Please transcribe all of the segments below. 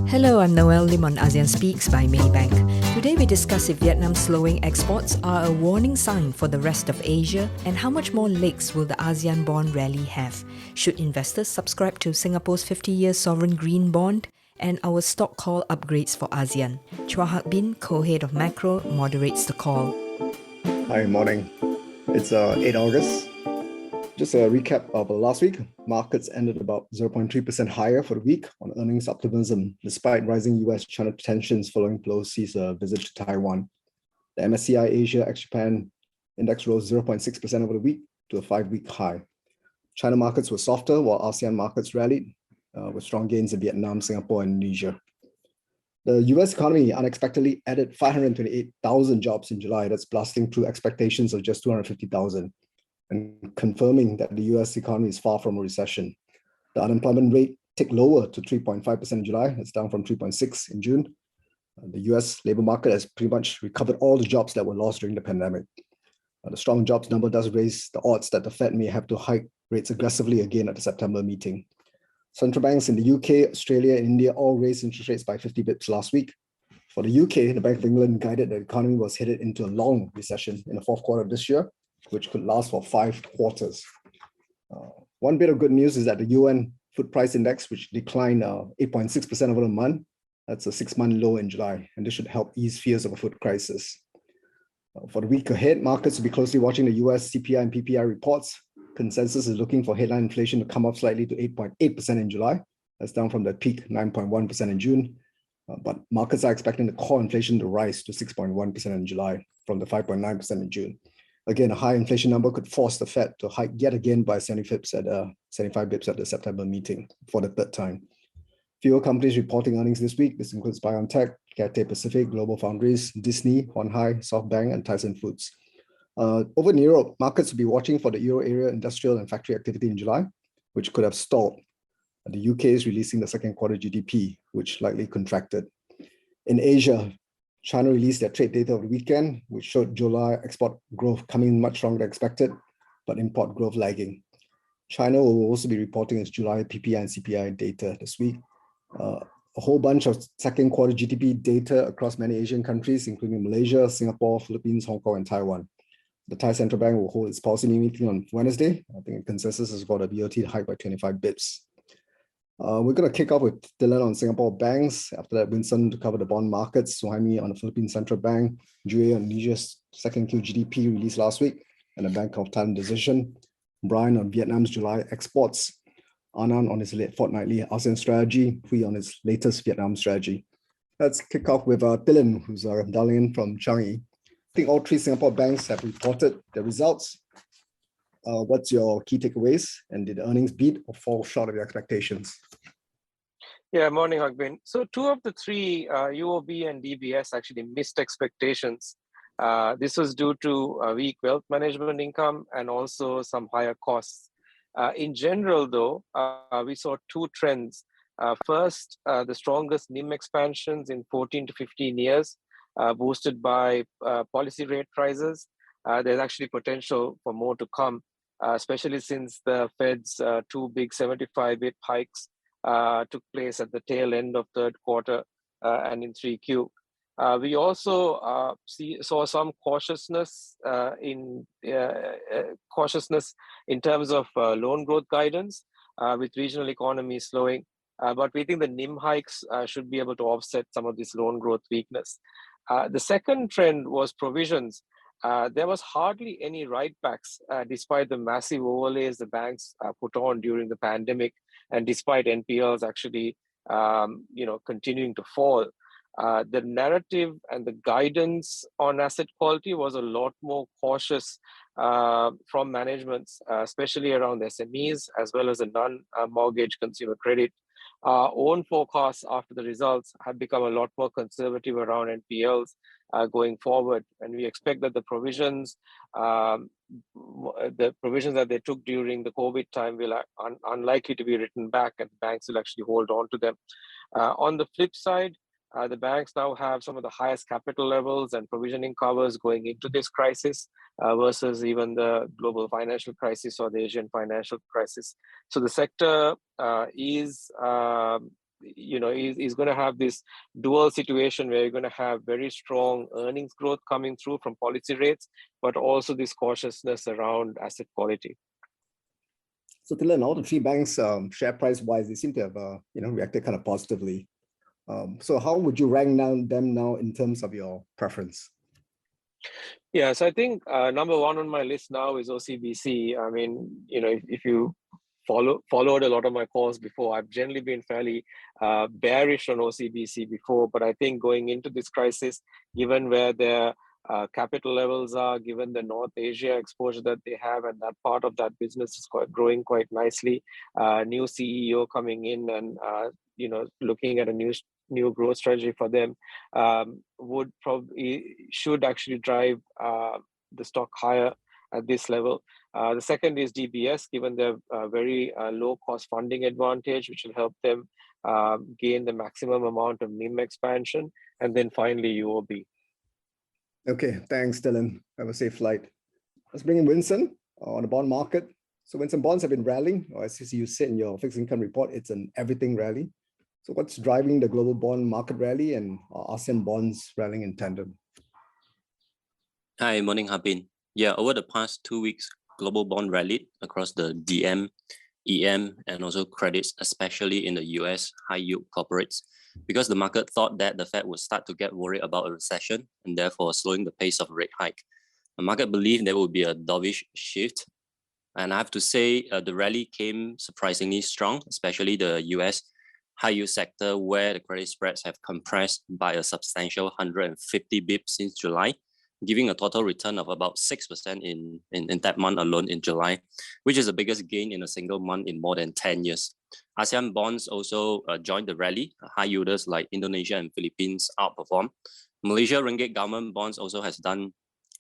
Hello, I'm Noelle Lim on ASEAN Speaks by Maybank. Today we discuss if Vietnam's slowing exports are a warning sign for the rest of Asia and how much more legs will the ASEAN bond rally have. Should investors subscribe to Singapore's 50-year sovereign green bond? And our stock call upgrades for ASEAN. Chua Hak, co-head of macro, moderates the call. Hi, morning. It's 8 August. Just a recap of last week. Markets ended about 0.3% higher for the week on earnings optimism, despite rising US-China tensions following Pelosi's visit to Taiwan. The MSCI Asia ex-Japan index rose 0.6% over the week to a 5-week high. China markets were softer, while ASEAN markets rallied, with strong gains in Vietnam, Singapore, and Indonesia. The US economy unexpectedly added 528,000 jobs in July. That's blasting through expectations of just 250,000. And confirming that the US economy is far from a recession. The unemployment rate ticked lower to 3.5% in July. It's down from 3.6% in June. The US labor market has pretty much recovered all the jobs that were lost during the pandemic. The strong jobs number does raise the odds that the Fed may have to hike rates aggressively again at the September meeting. Central banks in the UK, Australia, and India all raised interest rates by 50 bips last week. For the UK, the Bank of England guided that the economy was headed into a long recession in the fourth quarter of this year, which could last for 5 quarters. One bit of good news is that the UN Food Price Index, which declined 8.6% over the month, that's a 6-month low in July, and this should help ease fears of a food crisis. For the week ahead, markets will be closely watching the US CPI and PPI reports. Consensus is looking for headline inflation to come up slightly to 8.8% in July. That's down from the peak 9.1% in June. But markets are expecting the core inflation to rise to 6.1% in July from the 5.9% in June. Again, a high inflation number could force the Fed to hike yet again by 75 bips at the September meeting for the third time. Fewer companies reporting earnings this week. This includes BioNTech, Cathay Pacific, Global Foundries, Disney, Hoang Huy, SoftBank, and Tyson Foods. Over in Europe, markets will be watching for the euro area industrial and factory activity in July, which could have stalled. The UK is releasing the second quarter GDP, which likely contracted. In Asia, China released their trade data over the weekend, which showed July export growth coming in much stronger than expected, but import growth lagging. China will also be reporting its July PPI and CPI data this week. A whole bunch of second quarter GDP data across many Asian countries, including Malaysia, Singapore, Philippines, Hong Kong, and Taiwan. The Thai Central Bank will hold its policy meeting on Wednesday. I think the consensus is for the BOT to hike by 25 bips. We're going to kick off with Thilan on Singapore banks. After that, Winson to cover the bond markets, Suhaimi on the Philippine Central Bank, Jue on Indonesia's second Q GDP released last week, and the Bank of Thailand decision. Brian on Vietnam's July exports, Anand on his fortnightly ASEAN strategy, Huy on his latest Vietnam strategy. Let's kick off with Thilan, who's dialing in from Changi. I think all 3 Singapore banks have reported their results. What's your key takeaways? And did the earnings beat or fall short of your expectations? Yeah, morning, Hoang Huy. So 2 of the 3, UOB and DBS, actually missed expectations. This was due to weak wealth management income and also some higher costs. In general, though, we saw 2 trends. First, the strongest NIM expansions in 14 to 15 years, boosted by policy rate rises. There's actually potential for more to come, especially since the Fed's 2 big 75 bip hikes took place at the tail end of third quarter and in 3Q. We also saw some cautiousness in terms of loan growth guidance with regional economies slowing. But we think the NIM hikes should be able to offset some of this loan growth weakness. The second trend was provisions. There was hardly any write-backs despite the massive overlays the banks put on during the pandemic, and despite NPLs actually continuing to fall. The narrative and the guidance on asset quality was a lot more cautious from managements, especially around SMEs as well as the non-mortgage consumer credit. Our own forecasts after the results have become a lot more conservative around NPLs going forward, and we expect that the provisions that they took during the COVID time will unlikely to be written back, and banks will actually hold on to them. On the flip side, the banks now have some of the highest capital levels and provisioning covers going into this crisis versus even the global financial crisis or the Asian financial crisis. So the sector is is going to have this dual situation where you're going to have very strong earnings growth coming through from policy rates, but also this cautiousness around asset quality. So Thilan, all the three banks, share price wise, they seem to have reacted kind of positively. So how would you rank them now in terms of your preference? Yeah, so I think number one on my list now is OCBC. I mean, if you followed a lot of my calls before, I've generally been fairly bearish on OCBC before, but I think going into this crisis, given where their capital levels are, given the North Asia exposure that they have, and that part of that business is growing quite nicely. New CEO coming in and looking at a new growth strategy for them should actually drive the stock higher at this level. The second is DBS, given their very low cost funding advantage, which will help them gain the maximum amount of NIM expansion. And then finally, UOB. Okay, thanks, Thilan. Have a safe flight. Let's bring in Winson on the bond market. So Winson, bonds have been rallying, or as you said in your fixed income report, it's an everything rally. So what's driving the global bond market rally, and are ASEAN bonds rallying in tandem? Hi, morning, Harbin. Yeah, over the past 2 weeks, global bond rallied across the DM, EM, and also credits, especially in the US high-yield corporates, because the market thought that the Fed would start to get worried about a recession and therefore slowing the pace of rate hike. The market believed there would be a dovish shift. And I have to say, the rally came surprisingly strong, especially the US high-yield sector, where the credit spreads have compressed by a substantial 150 bips since July, giving a total return of about 6% in that month alone in July, which is the biggest gain in a single month in more than 10 years. ASEAN bonds also joined the rally. High yielders like Indonesia and Philippines outperformed. Malaysia ringgit government bonds also has done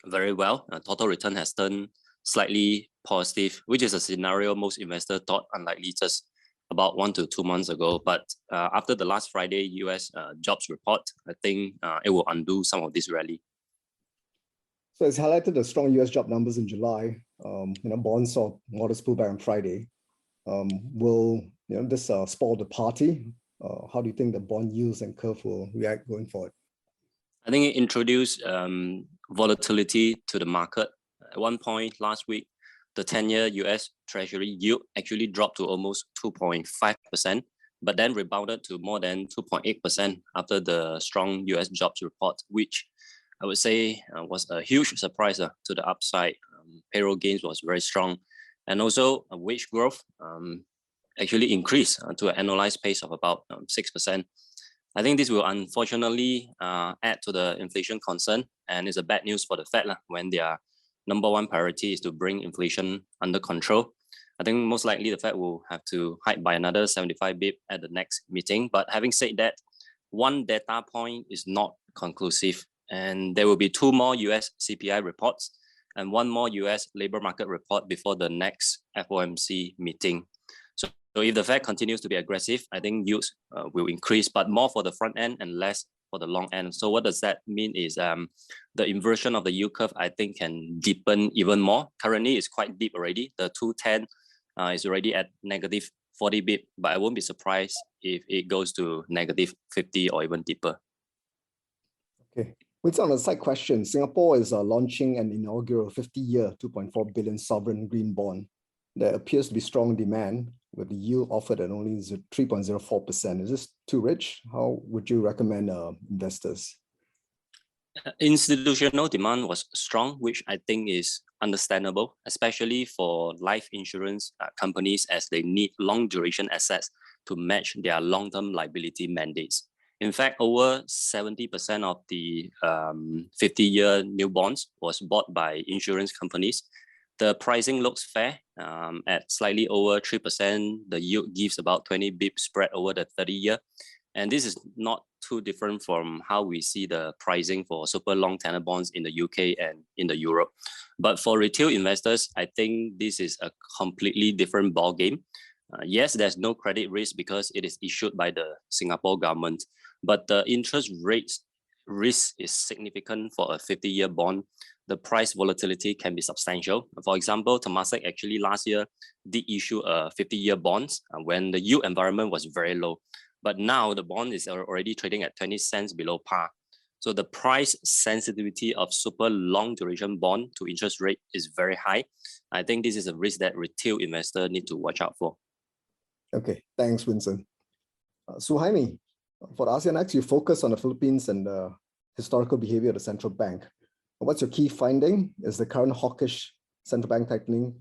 very well. Total return has turned slightly positive, which is a scenario most investors thought unlikely just about 1 to 2 months ago. But after the last Friday US jobs report, I think it will undo some of this rally. So it's highlighted the strong US job numbers in July. Bonds saw modest pullback on Friday. Will this spoil the party? How do you think the bond yields and curve will react going forward? I think it introduced volatility to the market. At one point last week, the 10-year US Treasury yield actually dropped to almost 2.5%, but then rebounded to more than 2.8% after the strong US jobs report, which I would say was a huge surprise to the upside. Payroll gains was very strong. And also wage growth actually increased to an annualized pace of about 6%. I think this will unfortunately add to the inflation concern, and it's a bad news for the Fed when their number one priority is to bring inflation under control. I think most likely the Fed will have to hike by another 75 bp at the next meeting. But having said that, one data point is not conclusive, and there will be 2 more US CPI reports and 1 more US labor market report before the next FOMC meeting. So if the Fed continues to be aggressive, I think yields will increase, but more for the front end and less for the long end. So what does that mean is the inversion of the yield curve, I think, can deepen even more. Currently, it's quite deep already. The 210 is already at negative 40 bp, but I won't be surprised if it goes to negative 50 or even deeper. Okay. With on a side question, Singapore is launching an inaugural 50-year, 2.4 billion sovereign green bond. There appears to be strong demand, with the yield offered at only 3.04%. Is this too rich? How would you recommend investors? Institutional demand was strong, which I think is understandable, especially for life insurance companies, as they need long duration assets to match their long-term liability mandates. In fact, over 70% of the 50-year new bonds was bought by insurance companies. The pricing looks fair at slightly over 3%. The yield gives about 20 bp spread over the 30-year. And this is not too different from how we see the pricing for super long tenor bonds in the UK and in the Europe. But for retail investors, I think this is a completely different ballgame. Yes, there's no credit risk because it is issued by the Singapore government, but the interest rates risk is significant for a 50-year bond. The price volatility can be substantial. For example, Temasek actually last year did issue a 50-year bonds when the yield environment was very low. but now the bond is already trading at 20 cents below par. So the price sensitivity of super long duration bond to interest rate is very high. I think this is a risk that retail investors need to watch out for. Okay, thanks, Winson. Suhaimi, for the ASEAN, you focus on the Philippines and the historical behavior of the central bank. What's your key finding? Is the current hawkish central bank tightening,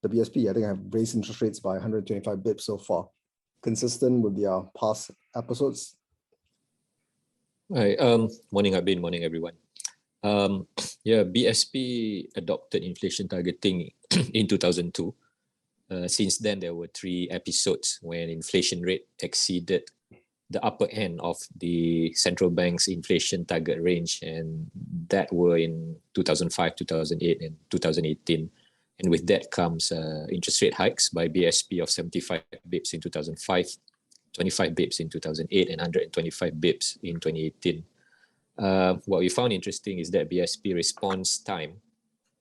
the BSP, I think, have raised interest rates by 125 bips so far, consistent with their past episodes? Hi, morning Abin, morning everyone. BSP adopted inflation targeting in 2002. Since then, there were 3 episodes when inflation rate exceeded the upper end of the central bank's inflation target range, and that were in 2005, 2008, and 2018. And with that comes interest rate hikes by BSP of 75 bips in 2005, 25 bips in 2008, and 125 bips in 2018. What we found interesting is that BSP response time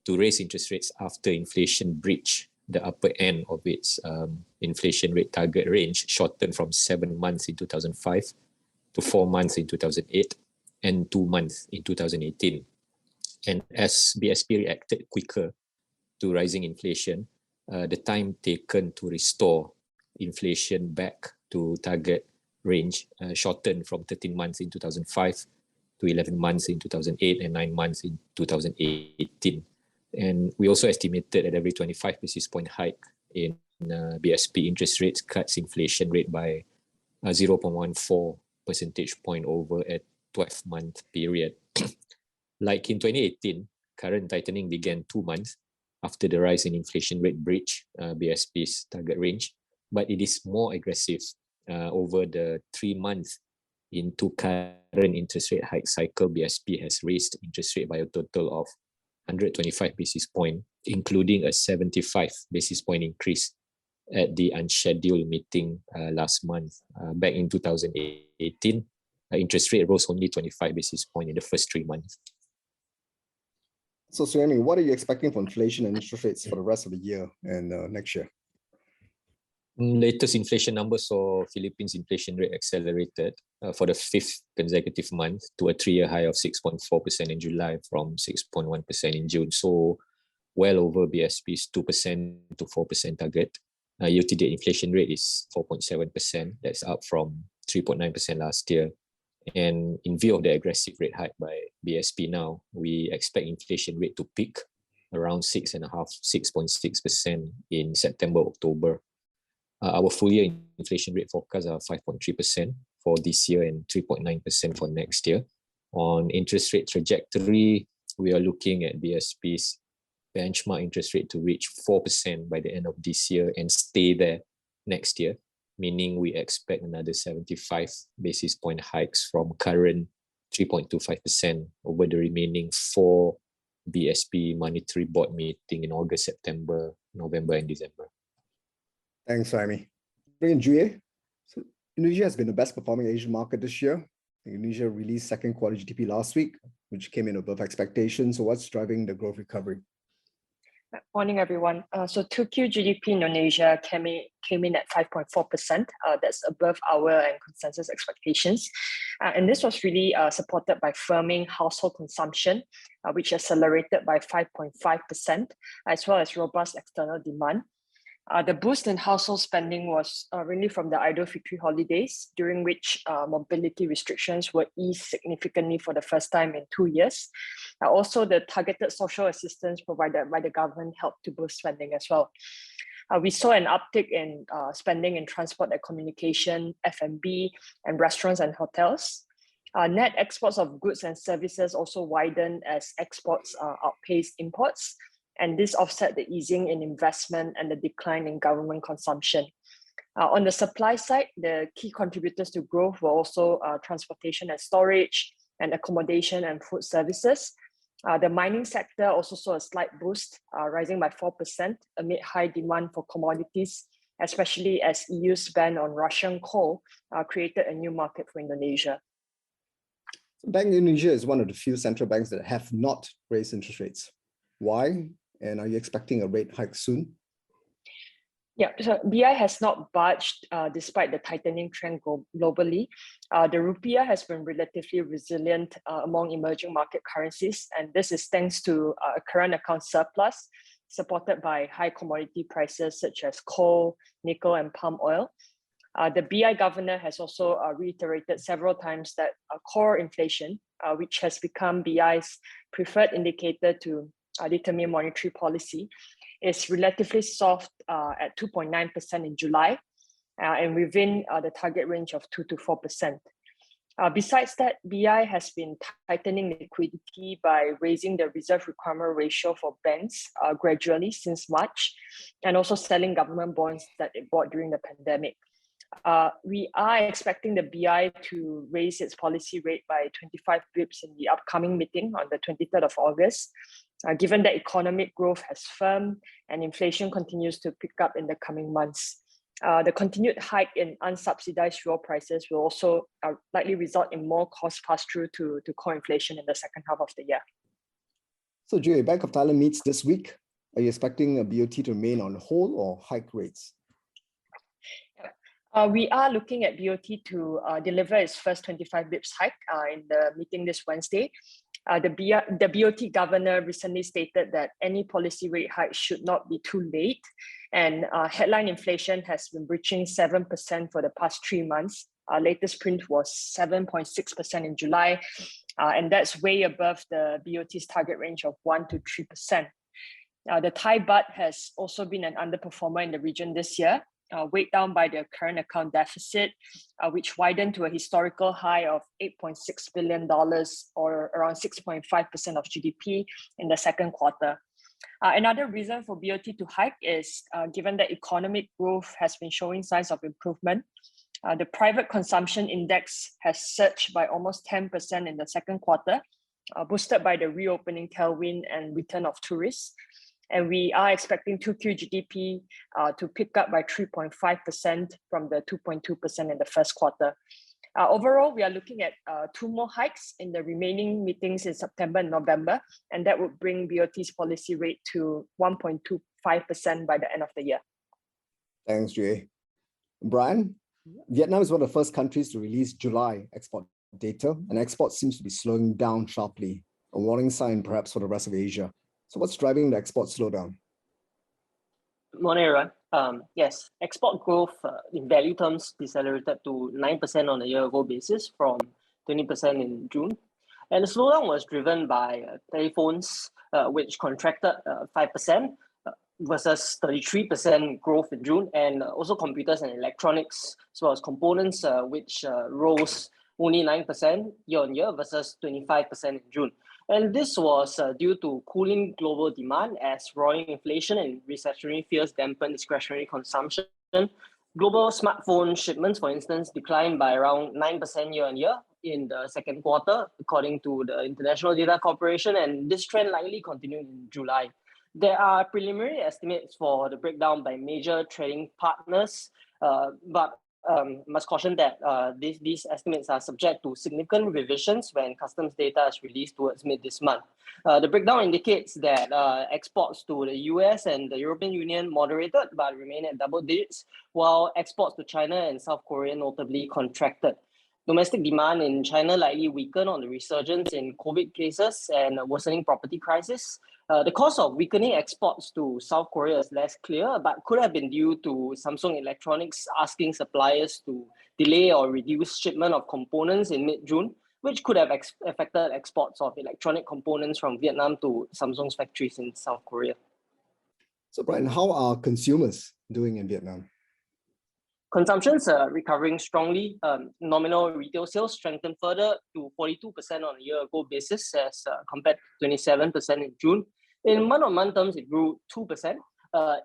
to raise interest rates after inflation breached the upper end of its inflation rate target range shortened from 7 months in 2005 to 4 months in 2008 and 2 months in 2018. And as BSP reacted quicker to rising inflation, the time taken to restore inflation back to target range shortened from 13 months in 2005 to 11 months in 2008 and 9 months in 2018. And we also estimated that every 25 basis point hike in BSP interest rates cuts inflation rate by 0.14 percentage point over a 12-month period. Like in 2018, current tightening began 2 months after the rise in inflation rate breached BSP's target range, but it is more aggressive over the 3 months into current interest rate hike cycle. BSP has raised interest rate by a total of 125 basis point, including a 75 basis point increase at the unscheduled meeting last month. Back in 2018, interest rate rose only 25 basis point in the first 3 months. So, Suhaimi, what are you expecting for inflation and interest rates for the rest of the year and next year? Latest inflation numbers saw Philippines inflation rate accelerated for the 5th consecutive month to a 3-year high of 6.4% in July from 6.1% in June. So well over BSP's 2% to 4% target. Year-to-date inflation rate is 4.7%. That's up from 3.9% last year. And in view of the aggressive rate hike by BSP now, we expect inflation rate to peak around 6.5%, 6.6% in September, October. Our full year inflation rate forecasts are 5.3% for this year and 3.9% for next year. On interest rate trajectory, we are looking at BSP's benchmark interest rate to reach 4% by the end of this year and stay there next year, meaning we expect another 75 basis point hikes from current 3.25% over the remaining 4 BSP monetary board meeting in August, September, November, and December. Thanks, Suhaimi. Bring in Juye. So Indonesia has been the best performing Asian market this year. Indonesia released second quarter GDP last week, which came in above expectations. So what's driving the growth recovery? Morning, everyone. So 2Q GDP Indonesia came in at 5.4%. That's above our and consensus expectations. And this was really supported by firming household consumption, which accelerated by 5.5%, as well as robust external demand. The boost in household spending was really from the Idul Fitri holidays, during which mobility restrictions were eased significantly for the first time in 2 years. Also, the targeted social assistance provided by the government helped to boost spending as well. We saw an uptick in spending in transport and communication, F&B, and restaurants and hotels. Net exports of goods and services also widened as exports outpaced imports. And this offset the easing in investment and the decline in government consumption. On the supply side, the key contributors to growth were also transportation and storage, and accommodation and food services. The mining sector also saw a slight boost, rising by 4% amid high demand for commodities, especially as EU's ban on Russian coal created a new market for Indonesia. Bank Indonesia is one of the few central banks that have not raised interest rates. Why? And are you expecting a rate hike soon? Yeah, so BI has not budged despite the tightening trend globally. The rupiah has been relatively resilient among emerging market currencies, and this is thanks to a current account surplus supported by high commodity prices such as coal, nickel, and palm oil. The BI governor has also reiterated several times that core inflation, which has become BI's preferred indicator to determine monetary policy, is relatively soft at 2.9% in July and within the target range of 2 to 4%. Besides that, BI has been tightening liquidity by raising the reserve requirement ratio for banks gradually since March, and also selling government bonds that it bought during the pandemic. We are expecting the BI to raise its policy rate by 25 bips in the upcoming meeting on the 23rd of August, given that economic growth has firmed and inflation continues to pick up in the coming months. The continued hike in unsubsidized fuel prices will also likely result in more cost pass-through to core inflation in the second half of the year. So, Joy, Bank of Thailand meets this week. Are you expecting a BOT to remain on hold or hike rates? We are looking at BOT to deliver its first 25 bips hike in the meeting this Wednesday. The BOT governor recently stated that any policy rate hike should not be too late, and headline inflation has been breaching 7% for the past 3 months. Our latest print was 7.6% in July, and that's way above the BOT's target range of 1 to 3%. The Thai baht has also been an underperformer in the region this year, weighed down by the current account deficit, which widened to a historical high of $8.6 billion, or around 6.5% of GDP in the second quarter. Another reason for BOT to hike is given that economic growth has been showing signs of improvement. The private consumption index has surged by almost 10% in the second quarter, boosted by the reopening tailwind and return of tourists. And we are expecting 2Q GDP to pick up by 3.5% from the 2.2% in the first quarter. Overall, we are looking at 2 more hikes in the remaining meetings in September and November, and that would bring BOT's policy rate to 1.25% by the end of the year. Thanks, Jay. Brian, Vietnam is one of the first countries to release July export data, and export seems to be slowing down sharply, a warning sign perhaps for the rest of Asia. So what's driving the export slowdown? Morning, everyone. Yes, export growth in value terms decelerated to 9% on a year-ago basis from 20% in June. And the slowdown was driven by telephones, which contracted 5% versus 33% growth in June, and also computers and electronics, as well as components, which rose only 9% year-on-year versus 25% in June. And this was due to cooling global demand as roaring inflation and recessionary fears dampened discretionary consumption. Global smartphone shipments, for instance, declined by around 9% year-on-year in the second quarter, according to the International Data Corporation, and this trend likely continued in July. There are preliminary estimates for the breakdown by major trading partners, but must caution that these estimates are subject to significant revisions when customs data is released towards mid this month. The breakdown indicates that exports to the US and the European Union moderated but remain at double digits, while exports to China and South Korea notably contracted. Domestic demand in China likely weakened on the resurgence in COVID cases and a worsening property crisis. The cause of weakening exports to South Korea is less clear, but could have been due to Samsung Electronics asking suppliers to delay or reduce shipment of components in mid-June, which could have affected exports of electronic components from Vietnam to Samsung's factories in South Korea. So, Brian, how are consumers doing in Vietnam? Consumption's recovering strongly. Nominal retail sales strengthened further to 42% on a year-ago basis as compared to 27% in June. In month-on-month terms, it grew 2%.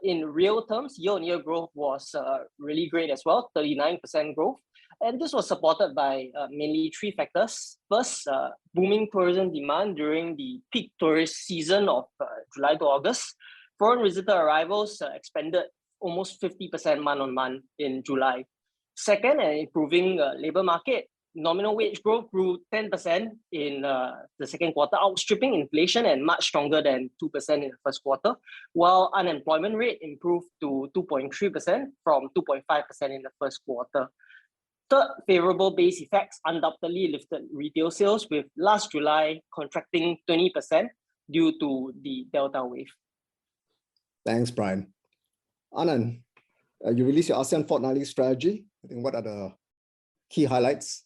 In real terms, year-on-year growth was really great as well, 39% growth. And this was supported by mainly 3 factors. First, booming tourism demand during the peak tourist season of July to August. Foreign visitor arrivals expanded almost 50% month-on-month in July. Second, an improving labor market nominal wage growth grew 10% in the second quarter, outstripping inflation and much stronger than 2% in the first quarter, while unemployment rate improved to 2.3% from 2.5% in the first quarter. Third, favorable base effects undoubtedly lifted retail sales, with last July contracting 20% due to the Delta wave. Thanks, Brian. Anand, you released your ASEAN fortnightly strategy. I think what are the key highlights?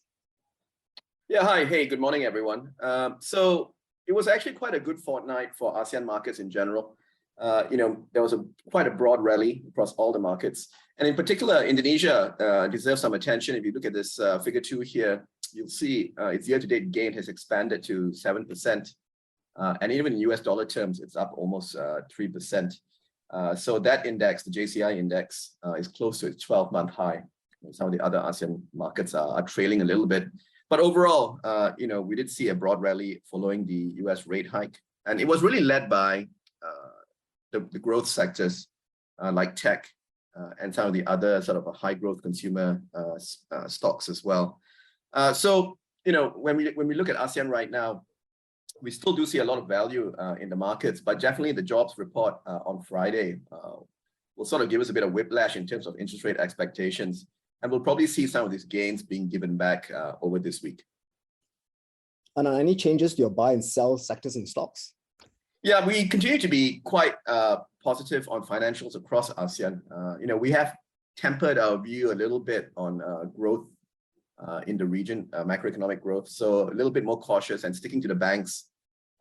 Yeah, hi. Hey, good morning, everyone. So it was actually quite a good fortnight for ASEAN markets in general. There was quite a broad rally across all the markets. And in particular, Indonesia deserves some attention. If you look at this figure 2 here, you'll see its year-to-date gain has expanded to 7%. And even in US dollar terms, it's up almost 3%. So that index, the JCI index, is close to its 12-month high. Some of the other ASEAN markets are trailing a little bit. But overall, we did see a broad rally following the US rate hike. And it was really led by the growth sectors like tech and some of the other sort of high growth consumer stocks as well. So when we look at ASEAN right now, we still do see a lot of value in the markets, but definitely the jobs report on Friday will sort of give us a bit of whiplash in terms of interest rate expectations. And we'll probably see some of these gains being given back over this week. And any changes to your buy and sell sectors in stocks? Yeah, we continue to be quite positive on financials across ASEAN. We have tempered our view a little bit on growth in the region, macroeconomic growth. So a little bit more cautious and sticking to the banks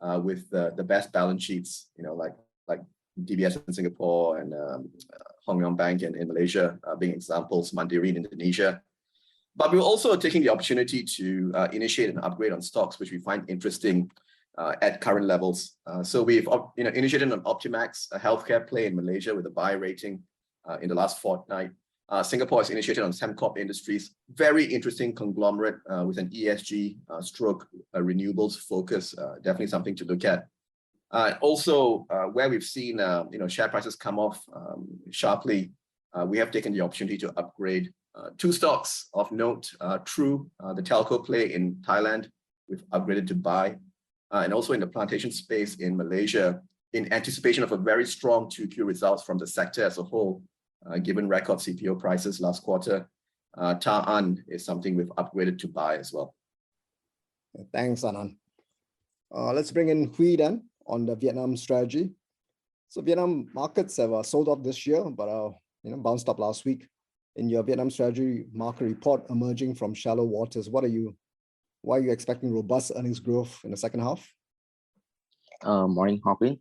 with the best balance sheets, like DBS in Singapore and Hong Huy Bank in Malaysia being examples, Mandiri in Indonesia. But we're also taking the opportunity to initiate an upgrade on stocks, which we find interesting at current levels. So we've initiated an Optimax, a healthcare play in Malaysia with a buy rating in the last fortnight. Singapore has initiated on Sembcorp Industries, very interesting conglomerate with an ESG stroke renewables focus, definitely something to look at. Also, where we've seen share prices come off sharply, we have taken the opportunity to upgrade 2 stocks of note. True, the telco play in Thailand, we've upgraded to buy, and also in the plantation space in Malaysia, in anticipation of a very strong 2Q results from the sector as a whole, given record CPO prices last quarter. Ta'an is something we've upgraded to buy as well. Thanks, Anand. Let's bring in Huy then on the Vietnam strategy. So Vietnam markets have sold off this year, but bounced up last week. In your Vietnam strategy market report emerging from shallow waters, why are you expecting robust earnings growth in the second half? Morning, Hoang Huy.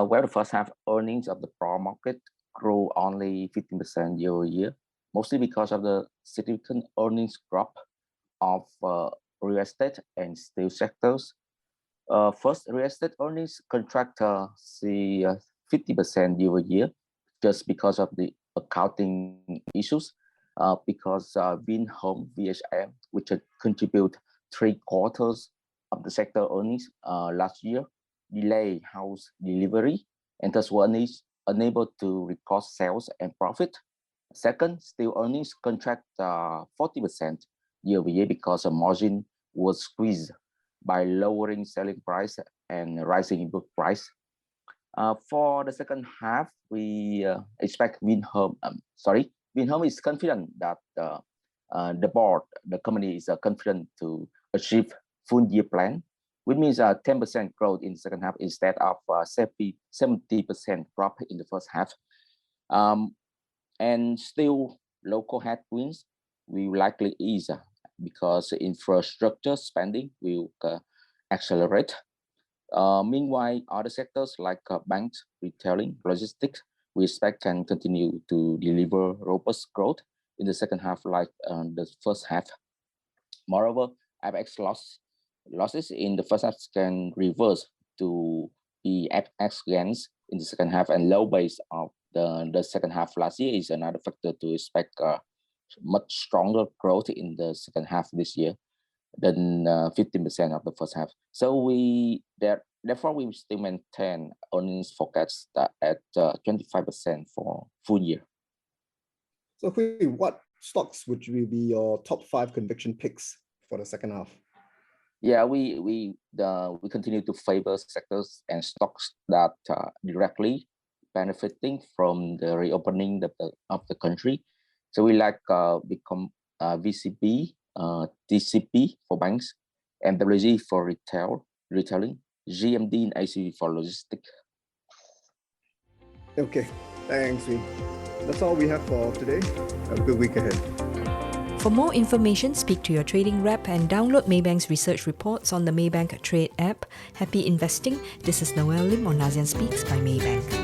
Where the first half earnings of the broad market grew only 15% year-over-year, mostly because of the significant earnings drop of real estate and steel sectors. First, real estate earnings contract 50% year-over-year, just because of the accounting issues. Because Vinhome VHM, which contribute 3/4 of the sector earnings last year, delay house delivery, and thus were unable to record sales and profit. Second, steel earnings contract 40% year-over-year because the margin was squeezed by lowering selling price and rising input price. For the second half, we expect Vinhome is confident that the company is confident to achieve full year plan, which means 10% growth in the second half instead of 70% drop in the first half. And still, local headwinds will likely ease because infrastructure spending will accelerate. Meanwhile, other sectors like banks, retailing, logistics, we expect can continue to deliver robust growth in the second half like the first half. Moreover, FX losses in the first half can reverse to the FX gains in the second half, and low base of the second half last year is another factor to expect much stronger growth in the second half this year than 15% of the first half. So therefore we still maintain earnings forecasts at 25% for full year. So what stocks would be your top 5 conviction picks for the second half? Yeah, we continue to favor sectors and stocks that directly benefiting from the reopening of the country. So we like VCB, TCP for banks, MWG for retailing, GMD and ACV for logistics. Okay, thanks, Win. That's all we have for today. Have a good week ahead. For more information, speak to your trading rep and download Maybank's research reports on the Maybank Trade app. Happy investing. This is Noelle Lim on ASEAN Speaks by Maybank.